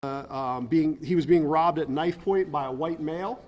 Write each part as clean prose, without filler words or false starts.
he was being robbed at knife point by a white male.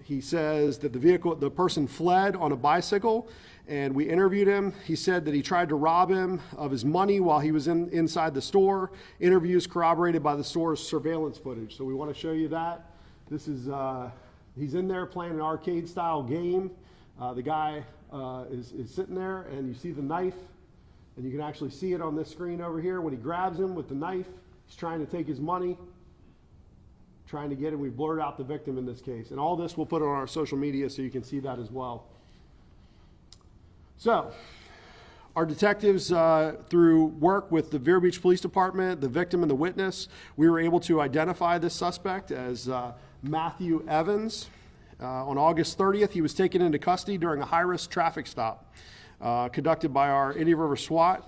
He says that the person fled on a bicycle, and we interviewed him. He said that he tried to rob him of his money while he was inside the store. Interviews corroborated by the store's surveillance footage. So we want to show you that. This is, he's in there playing an arcade style game. The guy is sitting there, and you see the knife, and you can actually see it on this screen over here. When he grabs him with the knife, he's trying to take his money, trying to get him. We blurred out the victim in this case. And all this we'll put on our social media so you can see that as well. So, our detectives, through work with the Vero Beach Police Department, the victim and the witness, we were able to identify this suspect as Matthew Evans. On August 30th, he was taken into custody during a high-risk traffic stop conducted by our Indian River SWAT.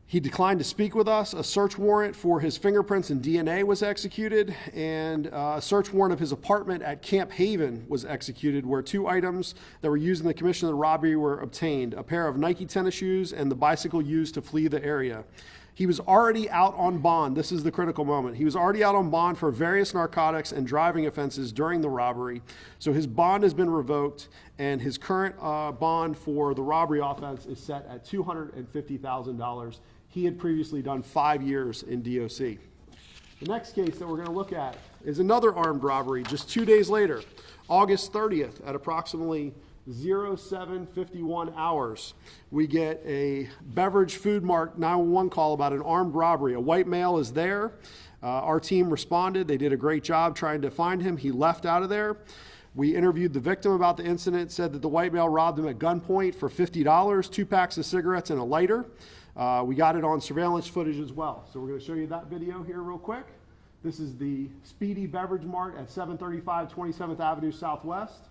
He declined to speak with us. A search warrant for his fingerprints and DNA was executed, and a search warrant of his apartment at Camp Haven was executed, where 2 items that were used in the commission of the robbery were obtained: a pair of Nike tennis shoes and the bicycle used to flee the area. He was already out on bond. This is the critical moment. He was already out on bond for various narcotics and driving offenses during the robbery. So his bond has been revoked, and his current bond for the robbery offense is set at $250,000. He had previously done 5 years in DOC. The next case that we're going to look at is another armed robbery just 2 days later, August 30th at approximately 07:51 hours. We get a Beverage Food Mart 911 call about an armed robbery. A white male is there. Our team responded. They did a great job trying to find him. He left out of there. We interviewed the victim about the incident, said that the white male robbed him at gunpoint for $50, 2 packs of cigarettes and a lighter. We got it on surveillance footage as well. So we're going to show you that video here real quick. This is the Speedy Beverage Mart at 735 27th Avenue Southwest.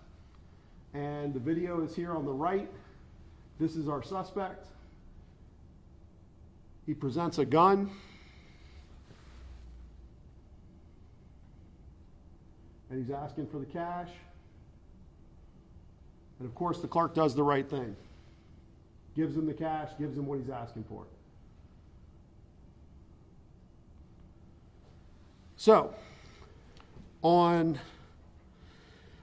And the video is here on the right. This is our suspect. He presents a gun. And he's asking for the cash. And of course, the clerk does the right thing. Gives him the cash, gives him what he's asking for. So,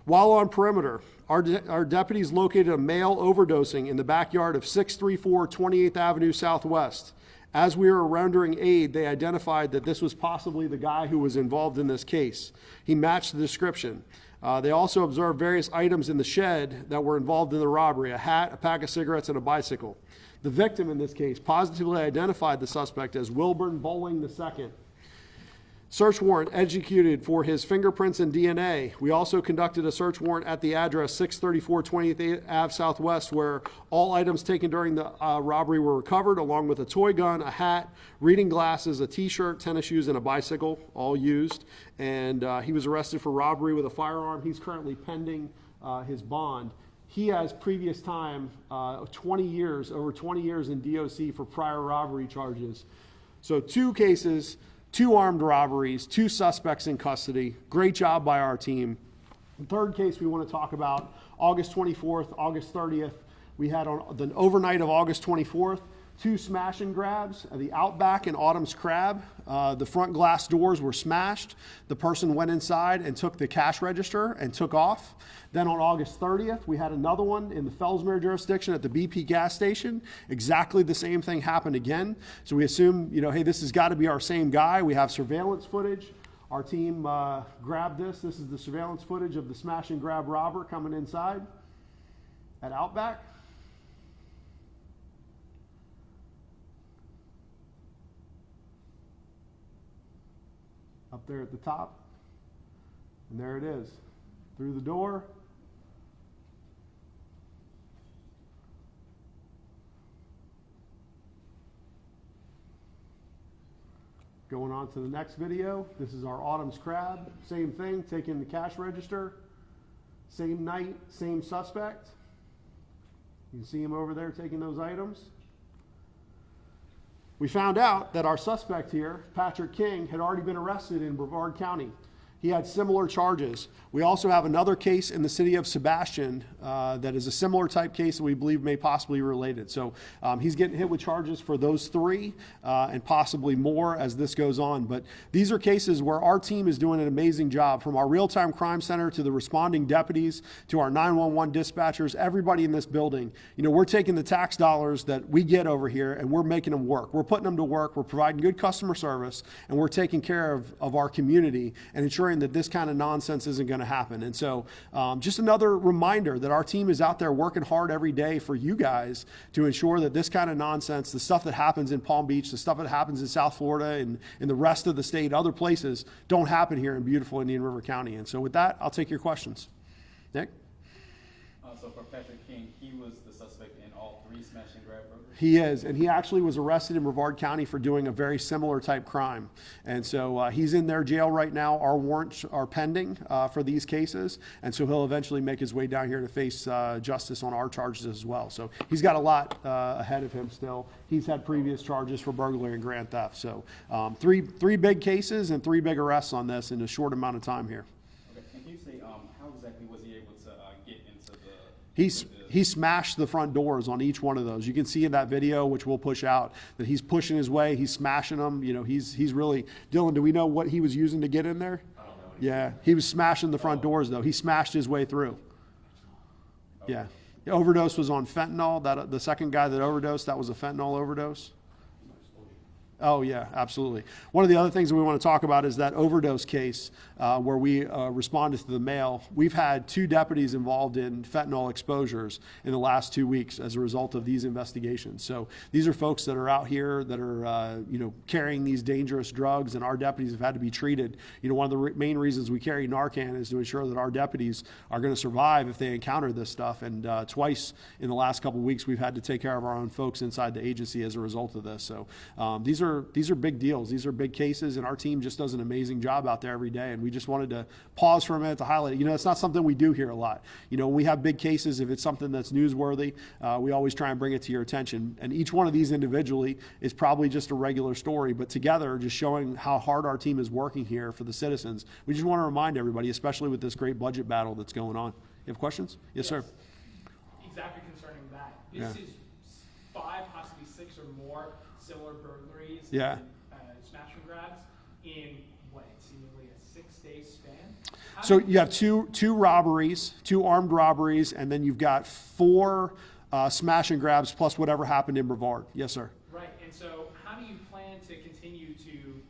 while on perimeter, our deputies located a male overdosing in the backyard of 634 28th Avenue Southwest. As we were rendering aid, they identified that this was possibly the guy who was involved in this case. He matched the description. They also observed various items in the shed that were involved in the robbery: a hat, a pack of cigarettes, and a bicycle. The victim in this case positively identified the suspect as Wilburn Bowling II. Search warrant executed for his fingerprints and DNA. We also conducted a search warrant at the address 634 28th Ave Southwest, where all items taken during the robbery were recovered, along with a toy gun, a hat, reading glasses, a t-shirt, tennis shoes, and a bicycle, all used. And he was arrested for robbery with a firearm. He's currently pending his bond. He has previous time, over 20 years in DOC for prior robbery charges. So 2 cases, 2 armed robberies, 2 suspects in custody. Great job by our team. The third case we want to talk about, August 24th, August 30th. We had on the overnight of August 24th, 2 smash and grabs at the Outback and Autumn's Crab. The front glass doors were smashed. The person went inside and took the cash register and took off. Then on August 30th, we had another one in the Fellsmere jurisdiction at the BP gas station. Exactly the same thing happened again. So we assume, hey, this has got to be our same guy. We have surveillance footage. Our team grabbed this. This is the surveillance footage of the smash and grab robber coming inside at Outback. Up there at the top. And there it is. Through the door. Going on to the next video. This is our Autumn's Crab. Same thing, taking the cash register. Same night, same suspect. You can see him over there taking those items. We found out that our suspect here, Patrick King, had already been arrested in Brevard County. He had similar charges. We also have another case in the city of Sebastian that is a similar type case that we believe may possibly be related. So he's getting hit with charges for those three and possibly more as this goes on. But these are cases where our team is doing an amazing job, from our real-time crime center to the responding deputies to our 911 dispatchers, everybody in this building. You know, we're taking the tax dollars that we get over here and we're making them work. We're putting them to work. We're providing good customer service, and we're taking care of our community and ensuring that this kind of nonsense isn't going to happen. And so just another reminder that our team is out there working hard every day for you guys to ensure that this kind of nonsense, the stuff that happens in Palm Beach, the stuff that happens in South Florida and in the rest of the state, other places, don't happen here in beautiful Indian River County. And so with that, I'll take your questions. Nick? So for Patrick King, he was the suspect in all three smash and grab burglaries? He is, and he actually was arrested in Brevard County for doing a very similar type crime. And so he's in their jail right now. Our warrants are pending for these cases, and so he'll eventually make his way down here to face justice on our charges as well. So he's got a lot ahead of him still. He's had previous charges for burglary and grand theft. So three big cases and 3 big arrests on this in a short amount of time here. Okay, and can you say how exactly was he able to get into the... He smashed the front doors on each one of those. You can see in that video, which we'll push out, that he's pushing his way, he's smashing them. You know, he's really... Dylan, do we know what he was using to get in there? I don't know. Yeah, he was smashing the front doors, though. He smashed his way through. Okay. Yeah. The overdose was on fentanyl. The second guy that overdosed, that was a fentanyl overdose. Oh, yeah, absolutely. One of the other things that we want to talk about is that overdose case where we responded to the mail. We've had 2 deputies involved in fentanyl exposures in the last 2 weeks as a result of these investigations. So these are folks that are out here that are, carrying these dangerous drugs, and our deputies have had to be treated. You know, one of the main reasons we carry Narcan is to ensure that our deputies are going to survive if they encounter this stuff. And twice in the last couple of weeks, we've had to take care of our own folks inside the agency as a result of this. So these are big deals. These are big cases, and our team just does an amazing job out there every day. And we just wanted to pause for a minute to highlight it. You know, it's not something we do here a lot. You know, when we have big cases, if it's something that's newsworthy, we always try and bring it to your attention. And each one of these individually is probably just a regular story, but together, just showing how hard our team is working here for the citizens. We just want to remind everybody, especially with this great budget battle that's going on. You have questions? Yes, sir. Exactly concerning that. This is 5, possibly 6 or more similar burglaries and smash and grabs in what, seemingly a 6-day span? So you have two robberies, 2 armed robberies, and then you've got 4 smash and grabs plus whatever happened in Brevard. Yes, sir. Right, and so how do you plan to continue to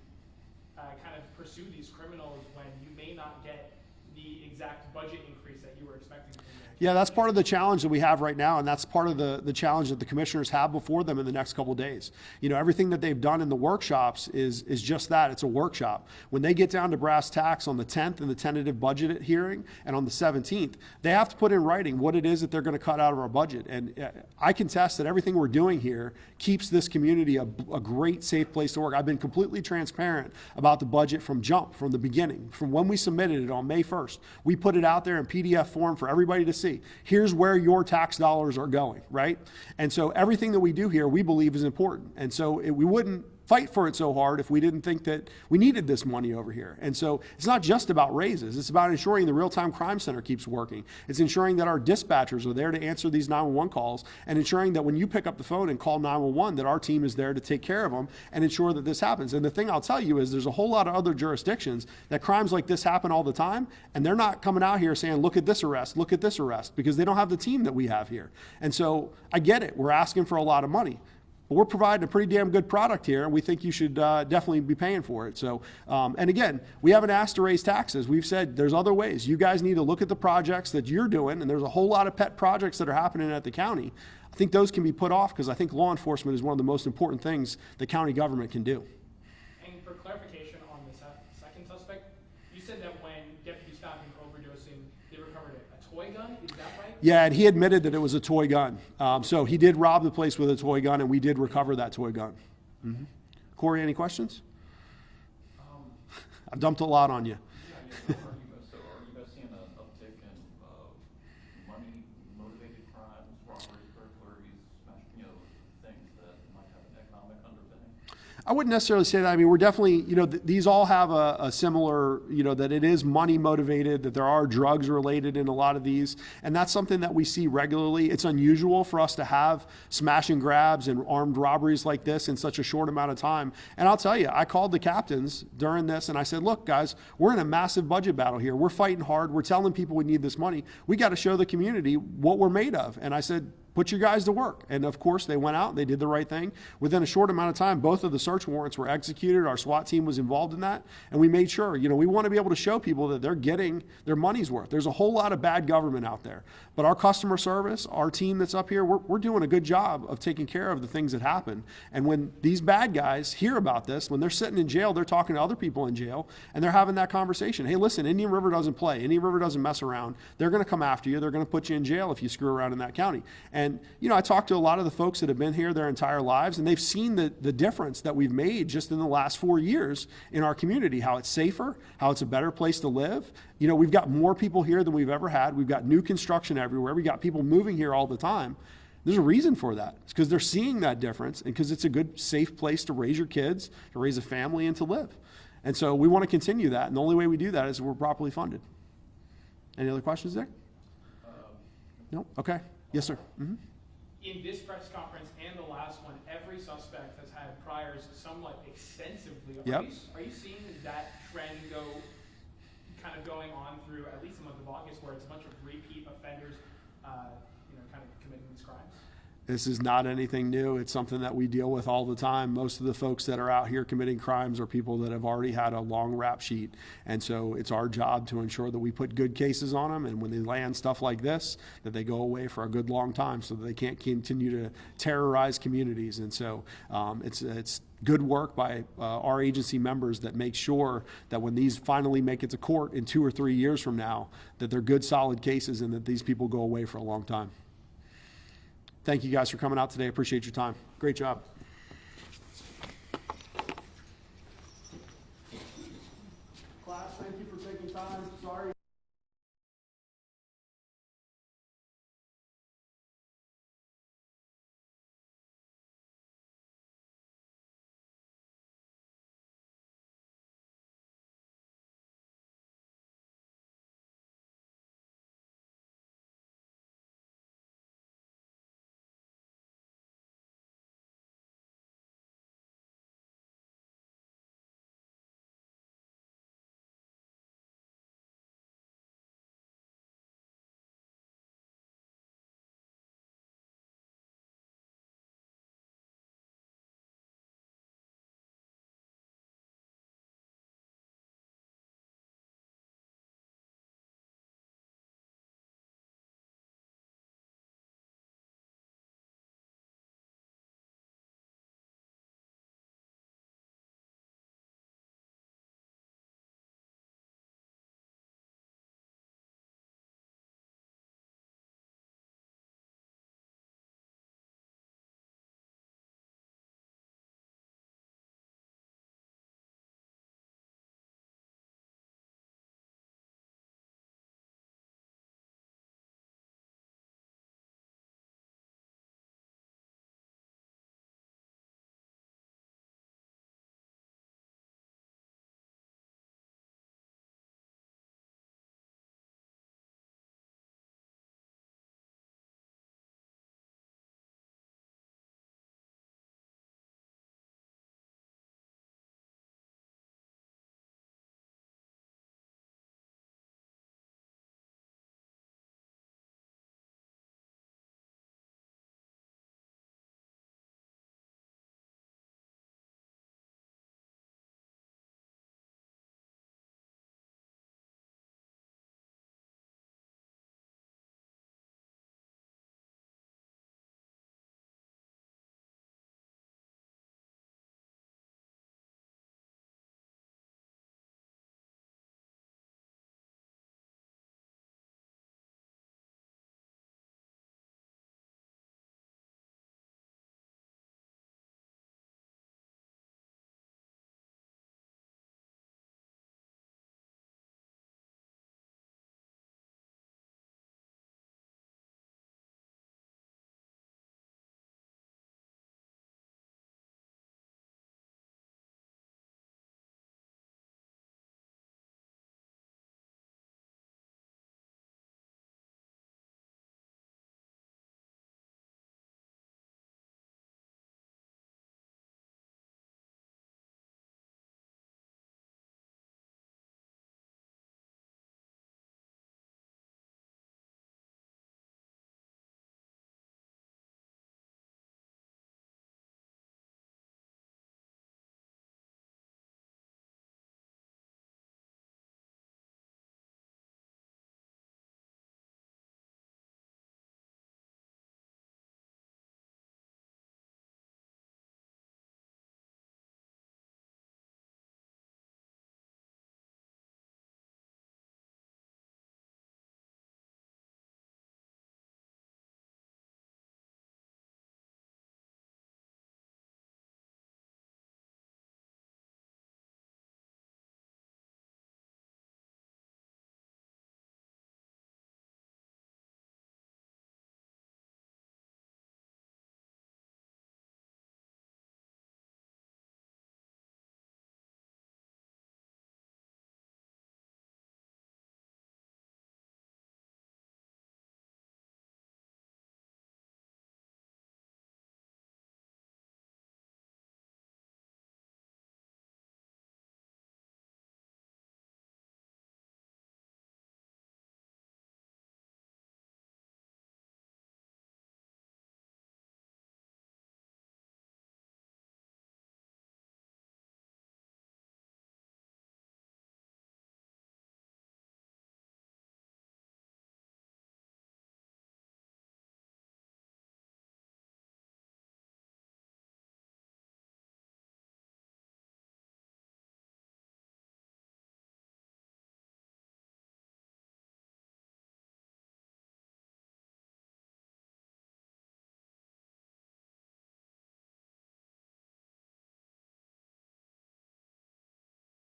kind of pursue these criminals when you may not get the exact budget increase that you were expecting from them? Yeah, that's part of the challenge that we have right now, and that's part of the challenge that the commissioners have before them in the next couple of days. You know, everything that they've done in the workshops is just that. It's a workshop. When they get down to brass tacks on the 10th in the tentative budget hearing and on the 17th, they have to put in writing what it is that they're going to cut out of our budget. And I contest that everything we're doing here keeps this community a great, safe place to work. I've been completely transparent about the budget from the beginning. From when we submitted it on May 1st, we put it out there in PDF form for everybody to see. Here's where your tax dollars are going, right? And so everything that we do here, we believe is important. And so we wouldn't fight for it so hard if we didn't think that we needed this money over here. And so it's not just about raises. It's about ensuring the real-time crime center keeps working. It's ensuring that our dispatchers are there to answer these 911 calls, and ensuring that when you pick up the phone and call 911, that our team is there to take care of them and ensure that this happens. And the thing I'll tell you is there's a whole lot of other jurisdictions that crimes like this happen all the time, and they're not coming out here saying, look at this arrest, because they don't have the team that we have here. And so I get it. We're asking for a lot of money. But we're providing a pretty damn good product here, and we think you should definitely be paying for it. So, and again, we haven't asked to raise taxes. We've said there's other ways. You guys need to look at the projects that you're doing, and there's a whole lot of pet projects that are happening at the county. I think those can be put off because I think law enforcement is one of the most important things the county government can do. And for clarification on the second suspect, you said that when deputies found him overdosing, they recovered a toy gun. Is that right? Yeah, and he admitted that it was a toy gun. So he did rob the place with a toy gun, and we did recover that toy gun. Mm-hmm. Corey, any questions? I've dumped a lot on you. So are you guys seeing an uptick in money-motivated crimes, robberies, burglaries, things that might have an economic underpinning? I wouldn't necessarily say that. I mean, we're definitely, these all have a similar, that it is money motivated, that there are drugs related in a lot of these. And that's something that we see regularly. It's unusual for us to have smash and grabs and armed robberies like this in such a short amount of time. And I'll tell you, I called the captains during this and I said, look, guys, we're in a massive budget battle here. We're fighting hard. We're telling people we need this money. We got to show the community what we're made of. And I said, put your guys to work. And of course, they went out and they did the right thing. Within a short amount of time, both of the search warrants were executed. Our SWAT team was involved in that. And we made sure, we want to be able to show people that they're getting their money's worth. There's a whole lot of bad government out there. But our customer service, our team that's up here, we're doing a good job of taking care of the things that happen. And when these bad guys hear about this, when they're sitting in jail, they're talking to other people in jail, and they're having that conversation. Hey, listen, Indian River doesn't play. Indian River doesn't mess around. They're going to come after you. They're going to put you in jail if you screw around in that county. And, I talked to a lot of the folks that have been here their entire lives, and they've seen the difference that we've made just in the last 4 years in our community, how it's safer, how it's a better place to live. We've got more people here than we've ever had. We've got new construction everywhere. We got people moving here all the time. There's a reason for that. It's because they're seeing that difference and because it's a good, safe place to raise your kids, to raise a family, and to live. And so we want to continue that. And the only way we do that is if we're properly funded. Any other questions there? No? Okay. Yes, sir. Mm-hmm. In this press conference and the last one, every suspect has had priors somewhat extensively. Yep. Are you seeing that trend kind of going on through at least the month of August, where it's a bunch of repeat offenders, kind of committing these crimes? This is not anything new. It's something that we deal with all the time. Most of the folks that are out here committing crimes are people that have already had a long rap sheet. And so it's our job to ensure that we put good cases on them. And when they land stuff like this, that they go away for a good long time so that they can't continue to terrorize communities. And so it's good work by our agency members that make sure that when these finally make it to court in 2 or 3 years from now, that they're good, solid cases and that these people go away for a long time. Thank you guys for coming out today. Appreciate your time. Great job. Class, thank you for taking time. Sorry